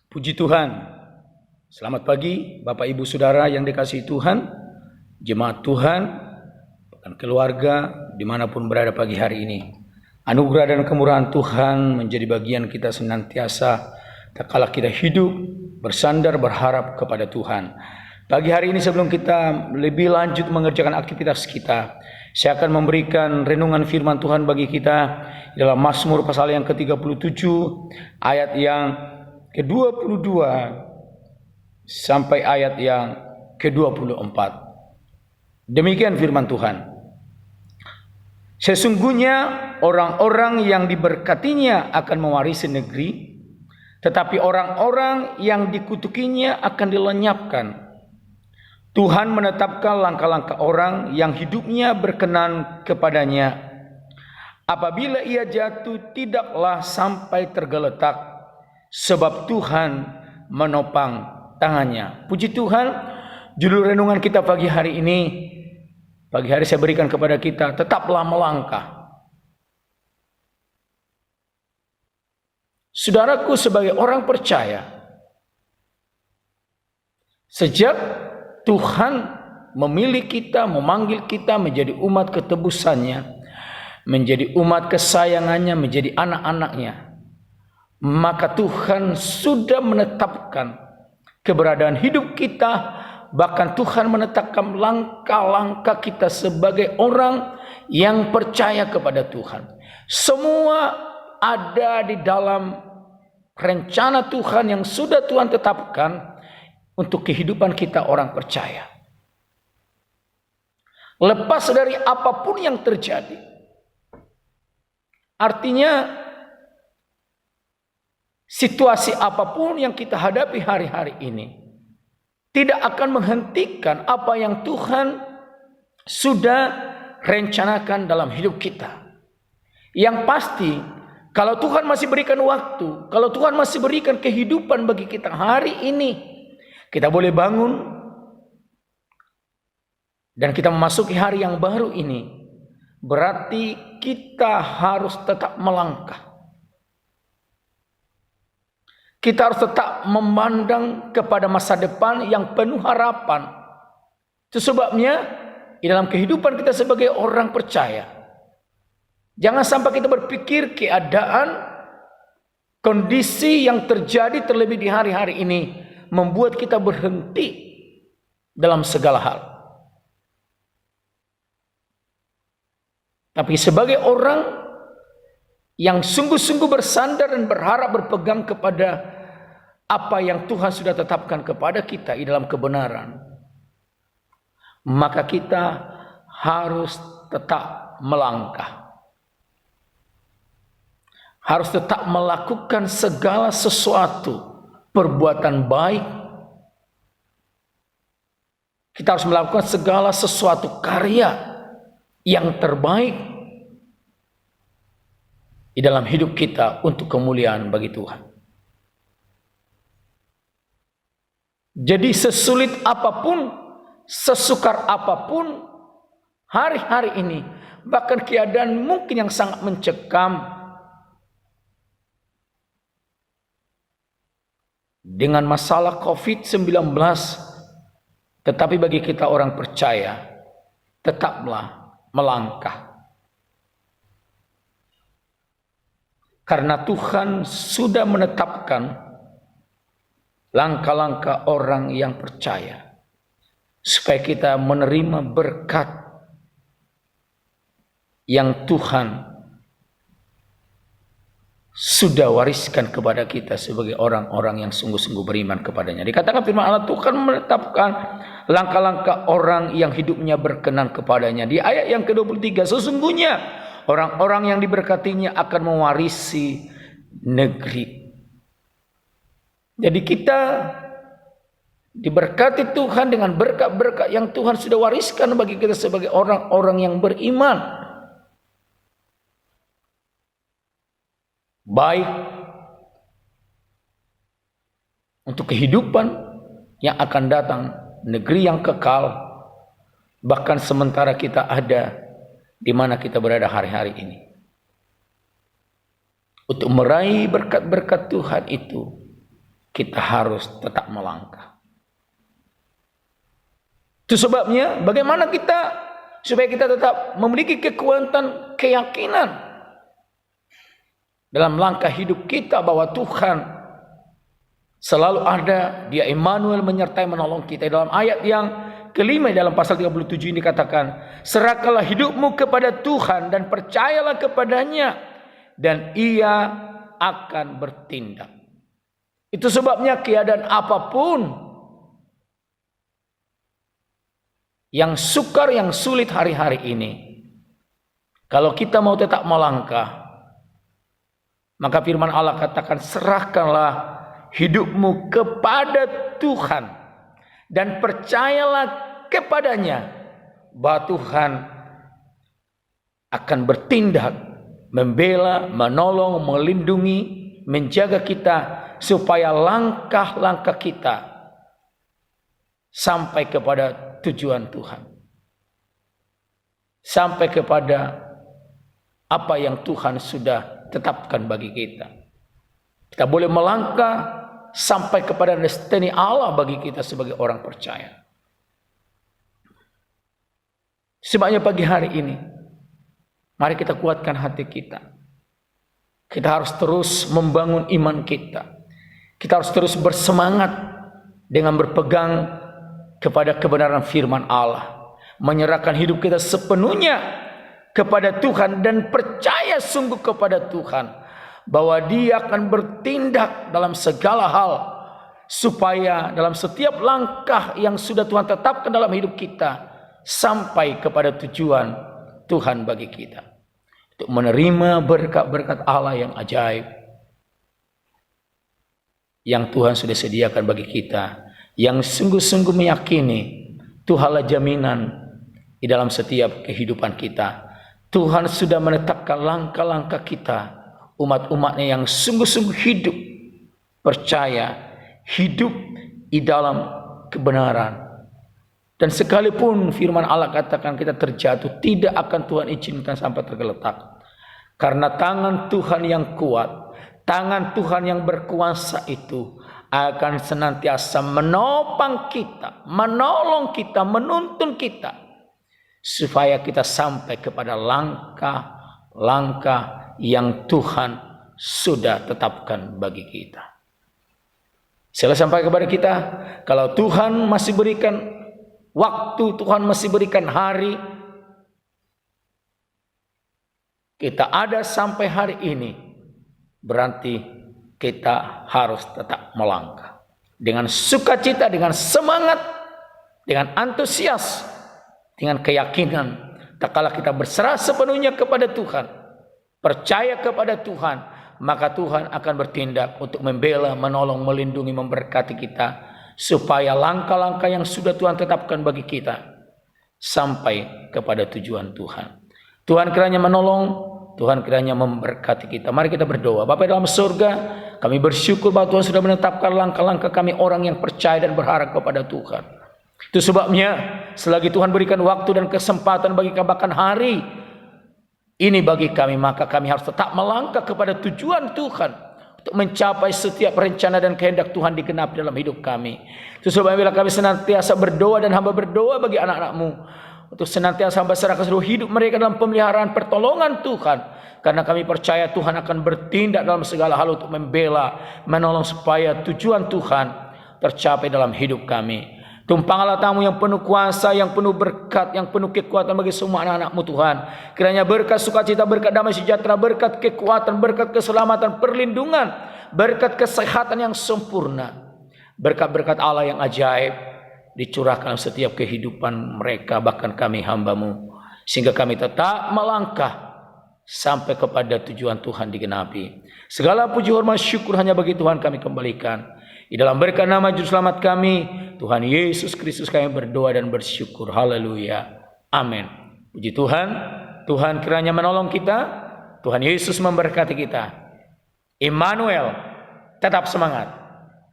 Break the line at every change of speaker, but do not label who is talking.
Puji Tuhan. Selamat pagi Bapak Ibu Saudara yang dikasihi Tuhan, jemaat Tuhan, bahkan keluarga dimanapun berada pagi hari ini. Anugerah dan kemurahan Tuhan menjadi bagian kita senantiasa tak kala kita hidup, bersandar, berharap kepada Tuhan. Pagi hari ini sebelum kita lebih lanjut mengerjakan aktivitas kita, saya akan memberikan renungan firman Tuhan bagi kita dalam Mazmur pasal yang ke-37 ayat yang ke-22 sampai ayat yang ke-24. Demikian firman Tuhan. Sesungguhnya orang-orang yang diberkatinya akan mewarisi negeri, tetapi orang-orang yang dikutukinya akan dilenyapkan. Tuhan menetapkan langkah-langkah orang yang hidupnya berkenan kepadanya. Apabila ia jatuh, tidaklah sampai tergeletak, sebab Tuhan menopang tangannya. Puji Tuhan, judul renungan kita pagi hari ini, pagi hari saya berikan kepada kita, tetaplah melangkah. Saudaraku, sebagai orang percaya, sejak Tuhan memilih kita, memanggil kita menjadi umat ketebusannya, menjadi umat kesayangannya, menjadi anak-anaknya, maka Tuhan sudah menetapkan keberadaan hidup kita, bahkan Tuhan menetapkan langkah-langkah kita sebagai orang yang percaya kepada Tuhan. Semua ada di dalam rencana Tuhan yang sudah Tuhan tetapkan untuk kehidupan kita orang percaya. Lepas dari apapun yang terjadi, artinya situasi apapun yang kita hadapi hari-hari ini tidak akan menghentikan apa yang Tuhan sudah rencanakan dalam hidup kita. Yang pasti, kalau Tuhan masih berikan waktu, kalau Tuhan masih berikan kehidupan bagi kita hari ini, kita boleh bangun dan kita memasuki hari yang baru ini. Berarti kita harus tetap melangkah. Kita harus tetap memandang kepada masa depan yang penuh harapan. Itu sebabnya di dalam kehidupan kita sebagai orang percaya, jangan sampai kita berpikir keadaan, kondisi yang terjadi terlebih di hari-hari ini membuat kita berhenti dalam segala hal. Tapi sebagai orang yang sungguh-sungguh bersandar dan berharap berpegang kepada apa yang Tuhan sudah tetapkan kepada kita di dalam kebenaran, maka kita harus tetap melangkah. Harus tetap melakukan segala sesuatu perbuatan baik. Kita harus melakukan segala sesuatu karya yang terbaik di dalam hidup kita untuk kemuliaan bagi Tuhan. Jadi sesulit apapun, sesukar apapun hari-hari ini, bahkan keadaan mungkin yang sangat mencekam, dengan masalah COVID-19, tetapi bagi kita orang percaya, tetaplah melangkah. Karena Tuhan sudah menetapkan langkah-langkah orang yang percaya, supaya kita menerima berkat yang Tuhan sudah wariskan kepada kita sebagai orang-orang yang sungguh-sungguh beriman kepadanya. Dikatakan firman Allah, Tuhan menetapkan langkah-langkah orang yang hidupnya berkenan kepadanya. Di ayat yang ke-23, sesungguhnya orang-orang yang diberkatinya akan mewarisi negeri. Jadi kita diberkati Tuhan dengan berkat-berkat yang Tuhan sudah wariskan bagi kita sebagai orang-orang yang beriman. Baik untuk kehidupan yang akan datang, negeri yang kekal, bahkan sementara kita ada di mana kita berada hari-hari ini. Untuk meraih berkat-berkat Tuhan itu, kita harus tetap melangkah. Itu sebabnya bagaimana supaya kita tetap memiliki kekuatan keyakinan dalam langkah hidup kita bahwa Tuhan selalu ada, Dia Immanuel menyertai menolong kita. Dalam ayat yang kelima dalam pasal 37 ini dikatakan, serahkanlah hidupmu kepada Tuhan dan percayalah kepadanya dan Ia akan bertindak. Itu sebabnya keadaan apapun yang sukar, yang sulit hari-hari ini, kalau kita mau tetap melangkah, maka firman Allah katakan, serahkanlah hidupmu kepada Tuhan dan percayalah kepadanya bahwa Tuhan akan bertindak, membela, menolong, melindungi, menjaga kita supaya langkah-langkah kita sampai kepada tujuan Tuhan, sampai kepada apa yang Tuhan sudah tetapkan bagi kita. Kita boleh melangkah sampai kepada destiny Allah bagi kita sebagai orang percaya. Sebabnya pagi hari ini, mari kita kuatkan hati kita. Kita harus terus membangun iman kita. Kita harus terus bersemangat dengan berpegang kepada kebenaran firman Allah. Menyerahkan hidup kita sepenuhnya kepada Tuhan dan percaya sungguh kepada Tuhan bahwa Dia akan bertindak dalam segala hal supaya dalam setiap langkah yang sudah Tuhan tetapkan dalam hidup kita sampai kepada tujuan Tuhan bagi kita, untuk menerima berkat-berkat Allah yang ajaib yang Tuhan sudah sediakan bagi kita, yang sungguh-sungguh meyakini Tuhanlah jaminan di dalam setiap kehidupan kita. Tuhan sudah menetapkan langkah-langkah kita, umat-umatnya yang sungguh-sungguh hidup percaya, hidup di dalam kebenaran. Dan sekalipun firman Allah katakan kita terjatuh, tidak akan Tuhan izinkan sampai tergeletak. Karena tangan Tuhan yang kuat, tangan Tuhan yang berkuasa itu akan senantiasa menopang kita, menolong kita, menuntun kita, supaya kita sampai kepada langkah-langkah yang Tuhan sudah tetapkan bagi kita. Saya sampai kepada kita, kalau Tuhan masih berikan waktu, Tuhan masih berikan hari, kita ada sampai hari ini, berarti kita harus tetap melangkah dengan sukacita, dengan semangat, dengan antusias, dengan keyakinan. Tak kala kita berserah sepenuhnya kepada Tuhan, percaya kepada Tuhan, maka Tuhan akan bertindak untuk membela, menolong, melindungi, memberkati kita, supaya langkah-langkah yang sudah Tuhan tetapkan bagi kita sampai kepada tujuan Tuhan. Tuhan kiranya menolong, Tuhan kiranya memberkati kita. Mari kita berdoa. Bapa dalam surga, kami bersyukur bahwa Tuhan sudah menetapkan langkah-langkah kami orang yang percaya dan berharap kepada Tuhan. Itu sebabnya selagi Tuhan berikan waktu dan kesempatan bagi kami, bahkan hari ini bagi kami, maka kami harus tetap melangkah kepada tujuan Tuhan untuk mencapai setiap rencana dan kehendak Tuhan digenapi dalam hidup kami. Itu sebabnya bila kami senantiasa berdoa dan hamba berdoa bagi anak-anak-Mu, untuk senantiasa hamba serahkan seluruh hidup mereka dalam pemeliharaan pertolongan Tuhan. Karena kami percaya Tuhan akan bertindak dalam segala hal untuk membela, menolong supaya tujuan Tuhan tercapai dalam hidup kami. Tumpanglah tamu yang penuh kuasa, yang penuh berkat, yang penuh kekuatan bagi semua anak-anak-Mu Tuhan. Kiranya berkat sukacita, berkat damai sejahtera, berkat kekuatan, berkat keselamatan, perlindungan, berkat kesehatan yang sempurna, berkat-berkat Allah yang ajaib dicurahkan setiap kehidupan mereka, bahkan kami hamba-Mu, sehingga kami tetap melangkah sampai kepada tujuan Tuhan digenapi. Segala puji hormat syukur hanya bagi Tuhan kami kembalikan. Di dalam berkat nama Juru Selamat kami, Tuhan Yesus Kristus, kami berdoa dan bersyukur. Haleluya. Amin. Puji Tuhan. Tuhan kiranya menolong kita. Tuhan Yesus memberkati kita. Immanuel, tetap semangat.